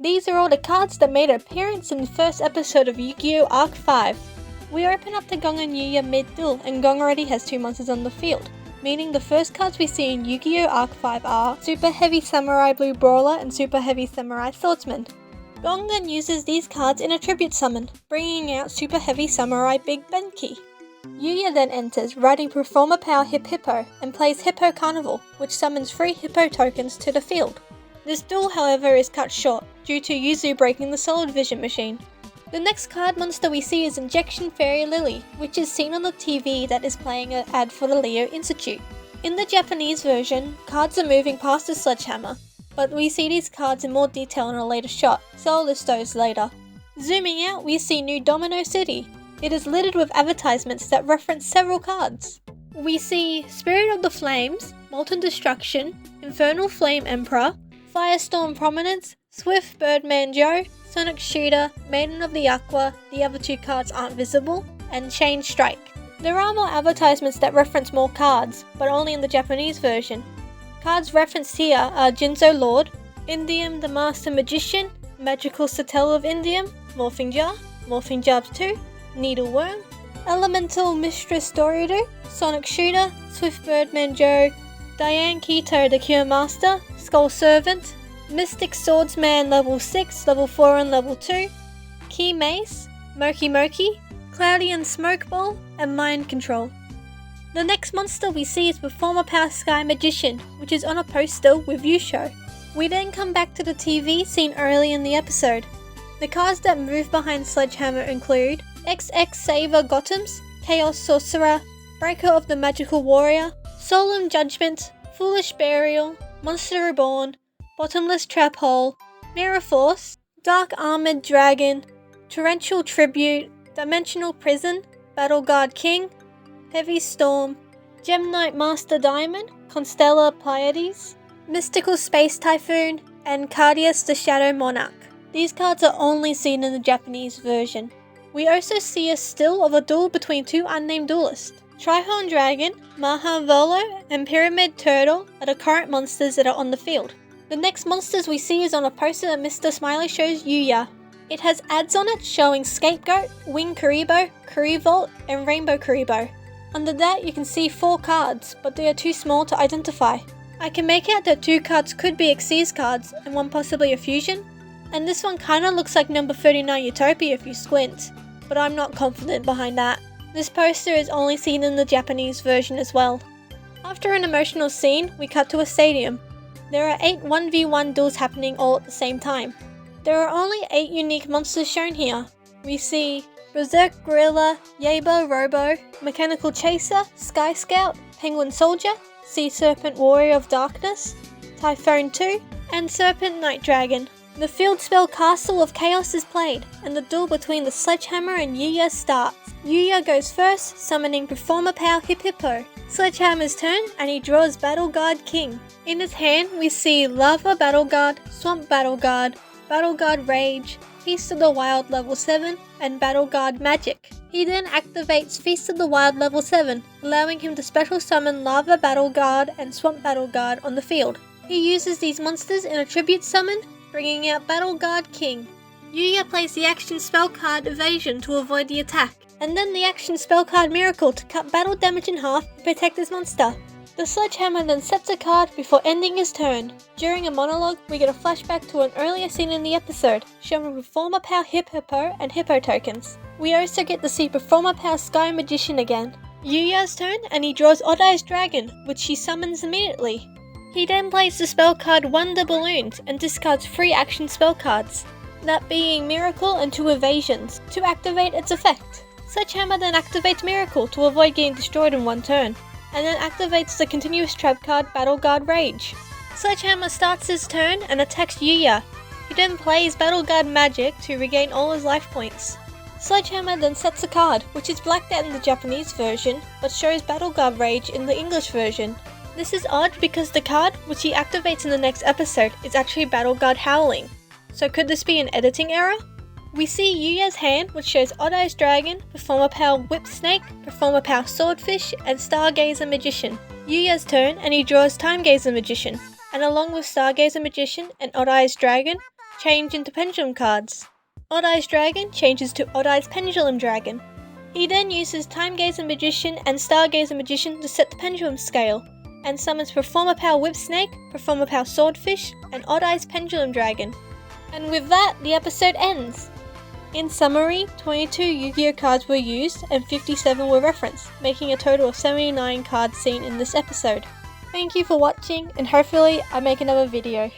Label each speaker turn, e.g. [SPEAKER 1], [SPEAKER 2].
[SPEAKER 1] These are all the cards that made an appearance in the first episode of Yu-Gi-Oh! Arc 5. We open up to Gong and Yuya mid-duel, and Gong already has 2 monsters on the field, meaning the first cards we see in Yu-Gi-Oh! Arc 5 are Super Heavy Samurai Blue Brawler and Super Heavy Samurai Swordsman. Gong then uses these cards in a tribute summon, bringing out Super Heavy Samurai Big Benki. Yuya then enters, riding Performer Power Hip Hippo, and plays Hippo Carnival, which summons 3 Hippo tokens to the field. This duel, however, is cut short, due to Yuzu breaking the Solid Vision machine. The next card monster we see is Injection Fairy Lily, which is seen on the TV that is playing an ad for the Leo Institute. In the Japanese version, cards are moving past the sledgehammer, but we see these cards in more detail in a later shot, so I'll list those later. Zooming out, we see New Domino City. It is littered with advertisements that reference several cards. We see Spirit of the Flames, Molten Destruction, Infernal Flame Emperor, Firestorm Prominence, Swift Birdman Joe, Sonic Shooter, Maiden of the Aqua, the other 2 cards aren't visible, and Chain Strike. There are more advertisements that reference more cards, but only in the Japanese version. Cards referenced here are Jinzo Lord, Indium the Master Magician, Magical Satell of Indium, Morphing Jar, Morphing Jarbs 2, Needleworm, Elemental Mistress Doridu, Sonic Shooter, Swift Birdman Joe, Diane Keto the Cure Master, Skull Servant, Mystic Swordsman level 6, level 4 and level 2, Key Mace, Moki Moki, Cloudy and Smoke Ball, and Mind Control. The next monster we see is Performer Power Sky Magician, which is on a poster with Yusho. We then come back to the TV seen early in the episode. The cards that move behind Sledgehammer include XX Saver Gotams, Chaos Sorcerer, Breaker of the Magical Warrior, Solemn Judgment, Foolish Burial, Monster Reborn, Bottomless Trap Hole, Mirror Force, Dark Armored Dragon, Torrential Tribute, Dimensional Prison, Battle Guard King, Heavy Storm, Gem Knight Master Diamond, Constellar Pleiades, Mystical Space Typhoon, and Cardias the Shadow Monarch. These cards are only seen in the Japanese version. We also see a still of a duel between 2 unnamed duelists. Trihorn Dragon, Maha Volo, and Pyramid Turtle are the current monsters that are on the field. The next monsters we see is on a poster that Mr. Smiley shows Yuya. It has ads on it showing Scapegoat, Wing Karibo, Karivolt, and Rainbow Karibo. Under that you can see 4 cards, but they are too small to identify. I can make out that 2 cards could be Xyz cards, and 1 possibly a fusion. And this one kinda looks like number 39 Utopia if you squint, but I'm not confident behind that. This poster is only seen in the Japanese version as well. After an emotional scene, we cut to a stadium. There are 8 1v1 duels happening all at the same time. There are only 8 unique monsters shown here. We see Berserk Gorilla, Yabo Robo, Mechanical Chaser, Sky Scout, Penguin Soldier, Sea Serpent Warrior of Darkness, Typhone 2, and Serpent Night Dragon. The field spell Castle of Chaos is played, and the duel between the Sledgehammer and Yuya starts. Yuya goes first, summoning Performer Power Hip Hippo. Sledgehammer's turn, and he draws Battle Guard King. In his hand, we see Lava Battle Guard, Swamp Battle Guard Rage, Feast of the Wild level 7, and Battle Guard Magic. He then activates Feast of the Wild level 7, allowing him to special summon Lava Battle Guard and Swamp Battle Guard on the field. He uses these monsters in a tribute summon, bringing out Battle Guard King. Yuya plays the action spell card Evasion to avoid the attack, and then the action spell card Miracle to cut battle damage in half and protect his monster. The Sledgehammer then sets a card before ending his turn. During a monologue, we get a flashback to an earlier scene in the episode, showing Performer Power Hip Hippo and Hippo tokens. We also get to see Performer Power Sky Magician again. Yuya's turn, and he draws Odd Eyes Dragon, which he summons immediately. He then plays the spell card Wonder Balloons and discards 3 action spell cards, that being Miracle and 2 Evasions, to activate its effect. Sledgehammer then activates Miracle to avoid getting destroyed in 1 turn, and then activates the continuous trap card Battle Guard Rage. Sledgehammer starts his turn and attacks Yuya. He then plays Battle Guard Magic to regain all his life points. Sledgehammer then sets a card, which is blacked out in the Japanese version, but shows Battle Guard Rage in the English version. This is odd because the card, which he activates in the next episode, is actually Battle Guard Howling. So could this be an editing error? We see Yuya's hand, which shows Odd Eyes Dragon, Performer Power Whip Snake, Performer Power Swordfish, and Stargazer Magician. Yuya's turn, and he draws Timegazer Magician, and along with Stargazer Magician and Odd Eyes Dragon, change into pendulum cards. Odd Eyes Dragon changes to Odd Eyes Pendulum Dragon. He then uses Time Gazer Magician and Stargazer Magician to set the pendulum scale, and summons Performer Power Whip Snake, Performer Power Swordfish, and Odd Eyes Pendulum Dragon. And with that, the episode ends. In summary, 22 Yu-Gi-Oh cards were used and 57 were referenced, making a total of 79 cards seen in this episode. Thank you for watching, and hopefully I make another video.